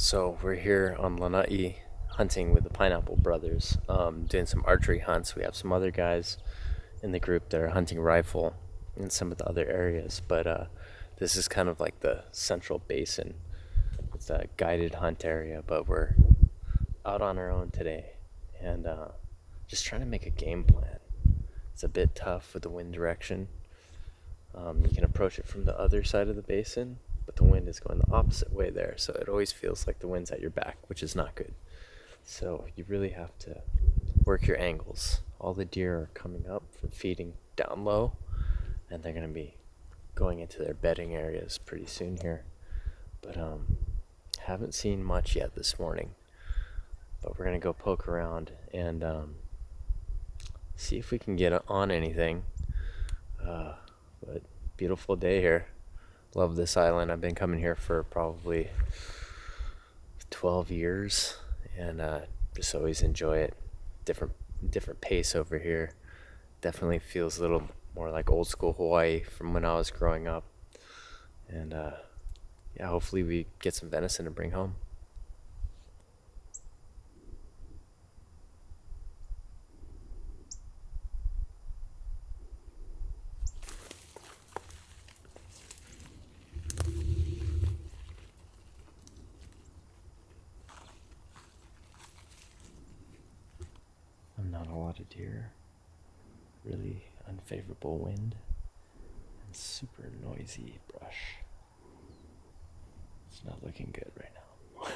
So we're here on Lanai hunting with the Pineapple Brothers, doing some archery hunts. We have some other guys in the group that are hunting rifle in some of the other areas, but this is kind of like the central basin. It's a guided hunt area, but we're out on our own today and just trying to make a game plan. It's a bit tough with the wind direction. You can approach it from the other side of the basin, but the wind is going the opposite way there, so it always feels like the wind's at your back, which is not good. So you really have to work your angles. All the deer are coming up from feeding down low, and they're going to be going into their bedding areas pretty soon here. But haven't seen much yet this morning. But we're going to go poke around and see if we can get on anything. But beautiful day here. Love this island. I've been coming here for probably 12 years and just always enjoy it. Different pace over here. Definitely feels a little more like old school Hawaii from when I was growing up. And yeah, hopefully we get some venison to bring home. Not a lot of deer, really unfavorable wind, and super noisy brush. It's not looking good right now.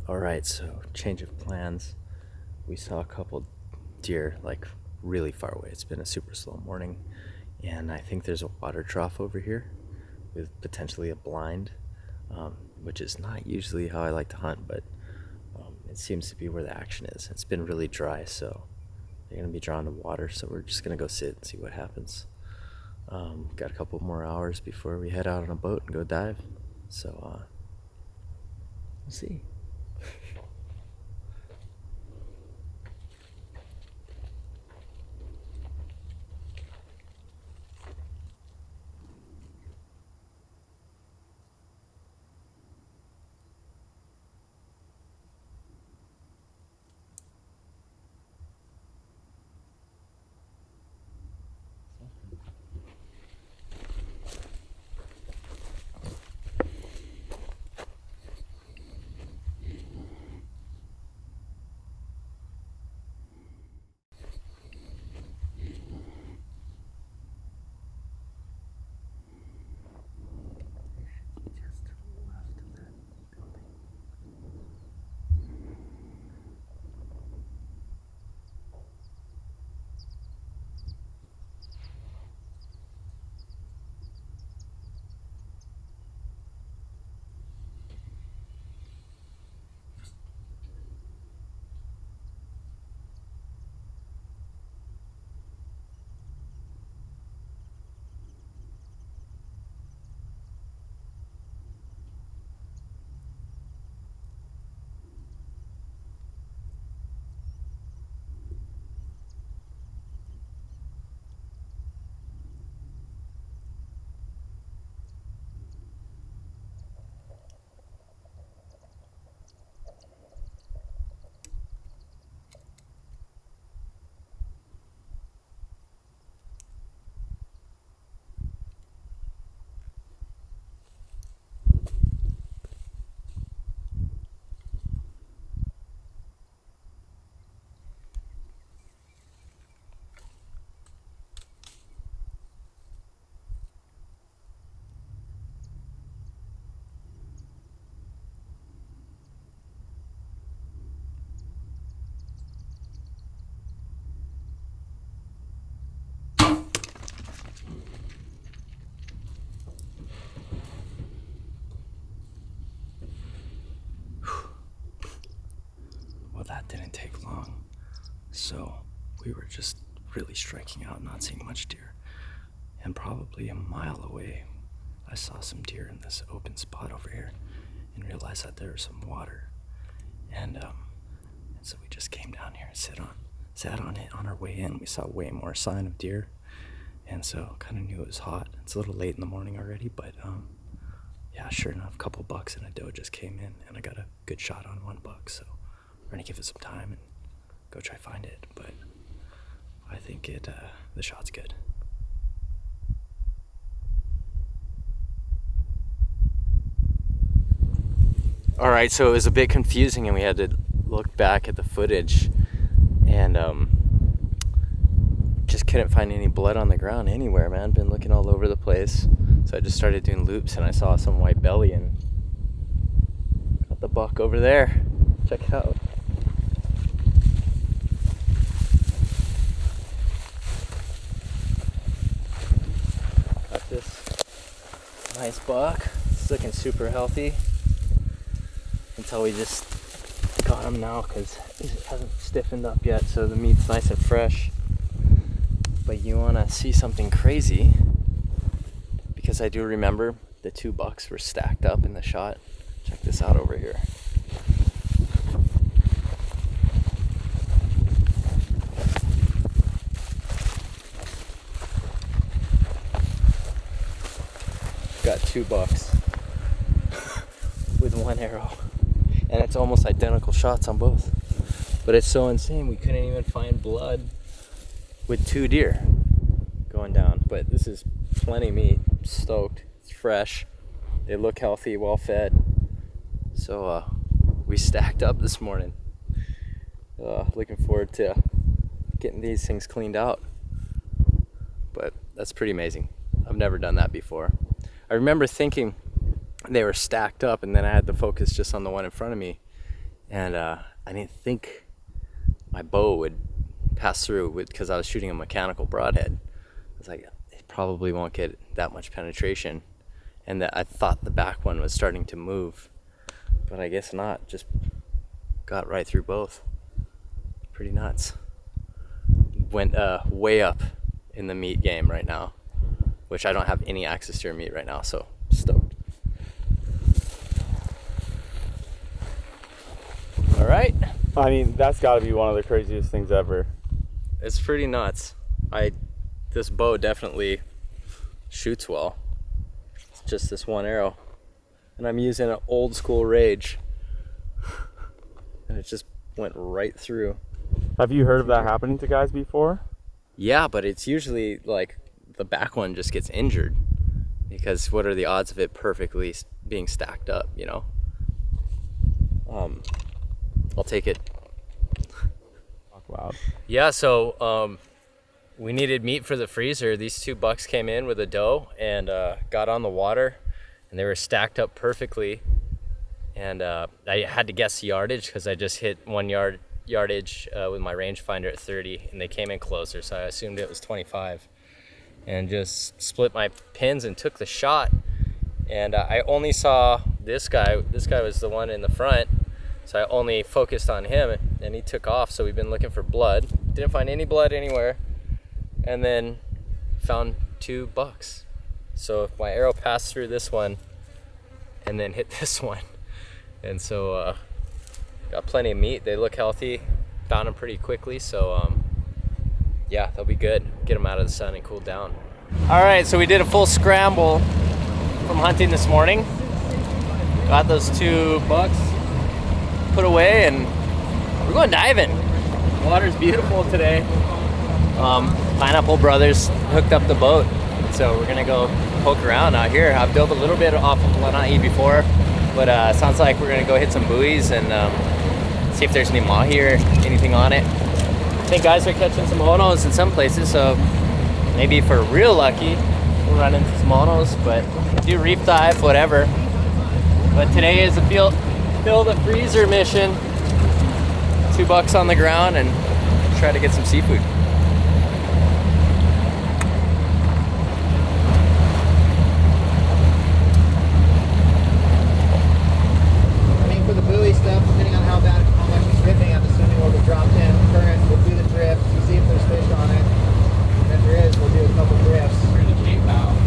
Alright, so change of plans. We saw a couple deer like really far away. It's been a super slow morning, and I think there's a water trough over here with potentially a blind, which is not usually how I like to hunt, but it seems to be where the action is. It's been really dry, so they're going to be drawn to water, so we're just going to go sit and see what happens. Got a couple more hours before we head out on a boat and go dive, so we'll see. Well, that didn't take long. So we were just really striking out, not seeing much deer. And probably a mile away, I saw some deer in this open spot over here and realized that there was some water. And so we just came down here and sat on it on our way in. We saw way more sign of deer. And so kind of knew it was hot. It's a little late in the morning already, but yeah, sure enough, a couple bucks and a doe just came in, and I got a good shot on one buck. So we're gonna give it some time and go try find it. But I think the shot's good. All right, so it was a bit confusing, and we had to look back at the footage, and just couldn't find any blood on the ground anywhere, man. Been looking all over the place, so I just started doing loops, and I saw some white belly, and got the buck over there. Check it out. Got this nice buck. It's looking super healthy. Until we just got him now, because he hasn't stiffened up yet, so the meat's nice and fresh. But you want to see something crazy, because I do remember the 2 bucks were stacked up in the shot. Check this out over here. Got 2 bucks with 1 arrow. And it's almost identical shots on both. But it's so insane, we couldn't even find blood with 2 deer going down. But this is plenty meat, stoked, it's fresh. They look healthy, well fed. So we stacked up this morning. Looking forward to getting these things cleaned out. But that's pretty amazing. I've never done that before. I remember thinking they were stacked up, and then I had to focus just on the one in front of me, and I didn't think my bow would pass through because I was shooting a mechanical broadhead. I was like, it probably won't get that much penetration, and that I thought the back one was starting to move, but I guess not. Just got right through both. Pretty nuts. Went way up in the meat game right now, which I don't have any access to your meat right now, so stoked. All right. I mean, that's got to be one of the craziest things ever. It's pretty nuts. This bow definitely shoots well. It's just this 1 arrow, and I'm using an old school Rage, and it just went right through. Have you heard of that happening to guys before? Yeah, but it's usually like the back one just gets injured, because what are the odds of it perfectly being stacked up, you know? I'll take it. Wow. Yeah, so we needed meat for the freezer. These 2 bucks came in with a doe and got on the water, and they were stacked up perfectly. And I had to guess the yardage, because I just hit 1 yardage with my rangefinder at 30, and they came in closer, so I assumed it was 25. And just split my pins and took the shot. And I only saw this guy. This guy was the one in the front, so I only focused on him, and he took off. So we've been looking for blood. Didn't find any blood anywhere. And then found 2 bucks. So my arrow passed through this one and then hit this one. And so got plenty of meat. They look healthy. Found them pretty quickly. So yeah, they'll be good. Get them out of the sun and cool down. All right, so we did a full scramble from hunting this morning. Got those 2 bucks put away, and we're going diving. Water's beautiful today. Pineapple Brothers hooked up the boat, so we're gonna go poke around out here. I've built a little bit off of Lanai before, but sounds like we're gonna go hit some buoys and see if there's any mahi or anything on it. I think guys are catching some monos in some places, so maybe if we're real lucky, we'll run into some monos, but do reef dive, whatever. But today is a fill the freezer mission. 2 bucks on the ground and try to get some seafood. I mean, for the buoy stuff, depending on how much it's drifting, I'm assuming we'll get dropped in current. We'll do the drift, see if there's fish on it. And if there is, we'll do a couple drifts. Through the cape bow.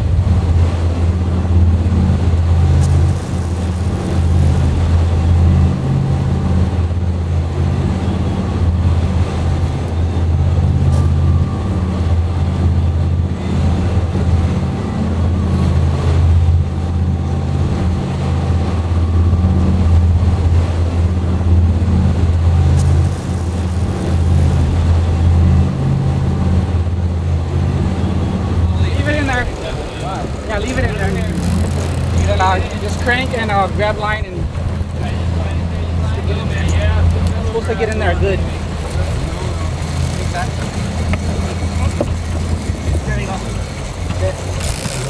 grab line and supposed to get in there good.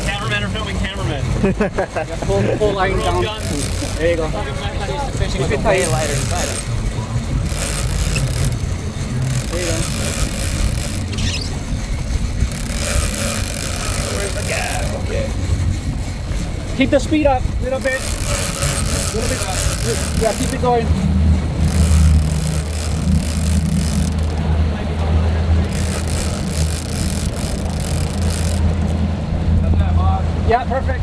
Cameramen are filming cameramen. Pull line down. There you go. Fishing with a way lighter inside it. There you go. Where's the gap? Okay. Keep the speed up a little bit. Yeah, keep it going. Yeah, perfect.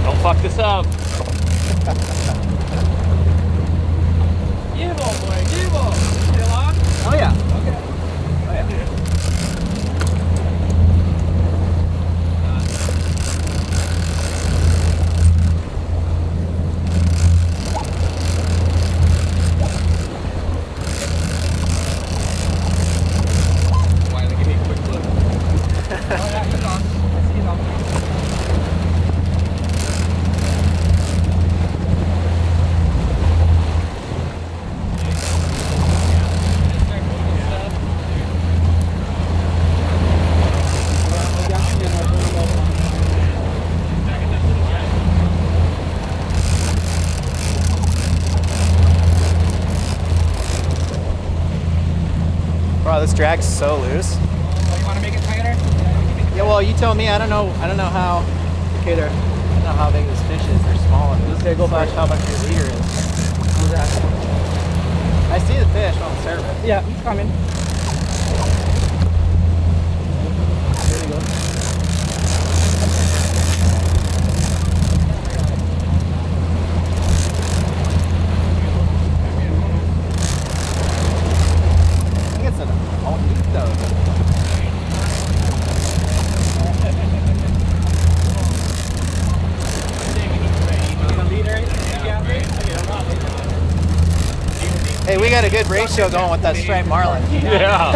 Don't fuck this up. Still on? Oh yeah. Okay. Oh yeah. Wiley, give me a quick look. Oh yeah, he's on. I see he's on. Bro, this drag's so loose. Oh, you want to make it tighter? Yeah, well, you tell me. I don't know how. Okay, I don't know how big this fish is. They're small. Okay, go for it. How much your leader is. How's that? I see the fish on the surface. Yeah, he's coming. There you go. I think it's an almito. Hey, we got a good ratio going with that striped marlin. Yeah.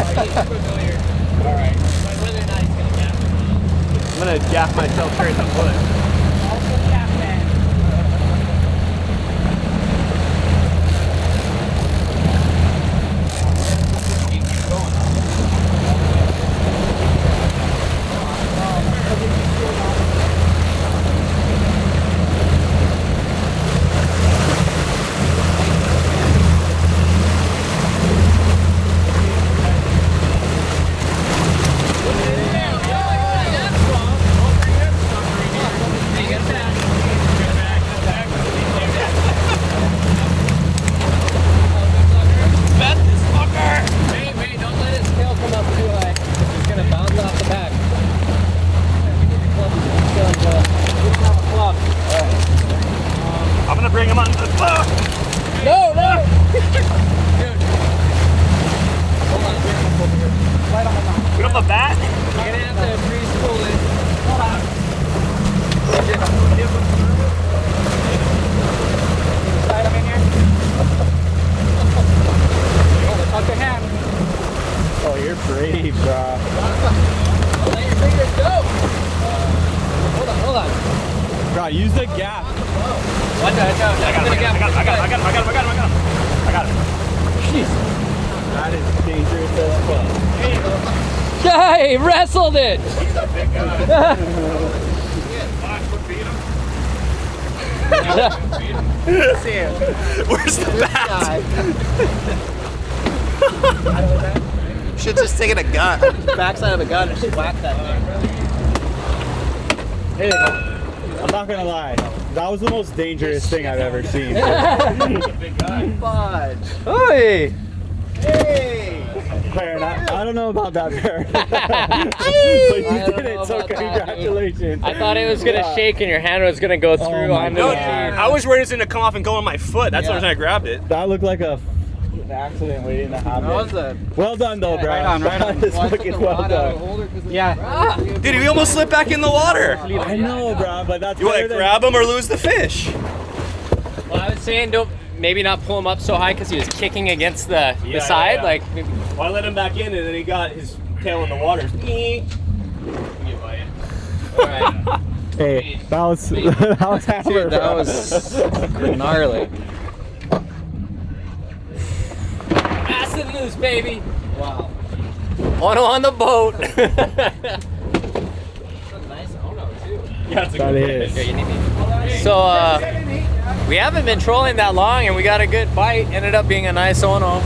I'm gonna gap myself straight in the foot. I'm gonna bring him on the boat. No! Dude. We don't have a bat? You're gonna have to pre-spool it. Hold on. Slide him in here. Tuck your hand. Oh, you're brave, bro. Let your fingers go. Hold on. Bro, use the gap. I got him. Jeez. That is dangerous as fuck. Hey, wrestled it. He's a big guy. Where's the bat? Should just taken a gun, backside of a gun, and just whack that thing. Here you go. I'm not gonna lie. That was the most dangerous thing I've ever seen. Fudge. Hey! Hey! Perrin, I don't know about that, Perrin. But I you don't did it, know so about that, congratulations. I thought it was gonna shake and your hand was gonna go through my on No, the. God. I was worried it was gonna come off and go on my foot. That's the Yeah. reason I grabbed it. That looked like a accident waiting to happen. That was a. Well done, though, bro. Right on. That is fucking well done. Yeah. Dude, we almost slipped back in the water. I know, bro, but that's You want better to than... grab him or lose the fish? Well, I was saying maybe not pull him up so high because he was kicking against the Yeah, side. yeah. Like maybe, Well, I let him back in and then he got his tail in the water. Alright. Hey, that was hammer, Dude, that bro. was gnarly. Fast and loose, baby. Wow. One on the boat. That's a nice Ono, too. Yeah, it's a That good is. fish. So we haven't been trolling that long, and we got a good bite. Ended up being a nice Ono.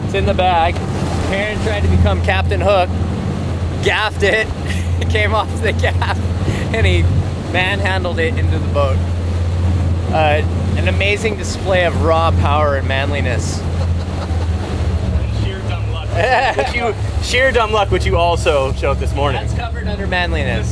It's in the bag. Perrin tried to become Captain Hook, gaffed it, came off the gaff, and he manhandled it into the boat. An amazing display of raw power and manliness. Sheer dumb luck. Sheer dumb luck, which you also showed this morning. That's covered under manliness.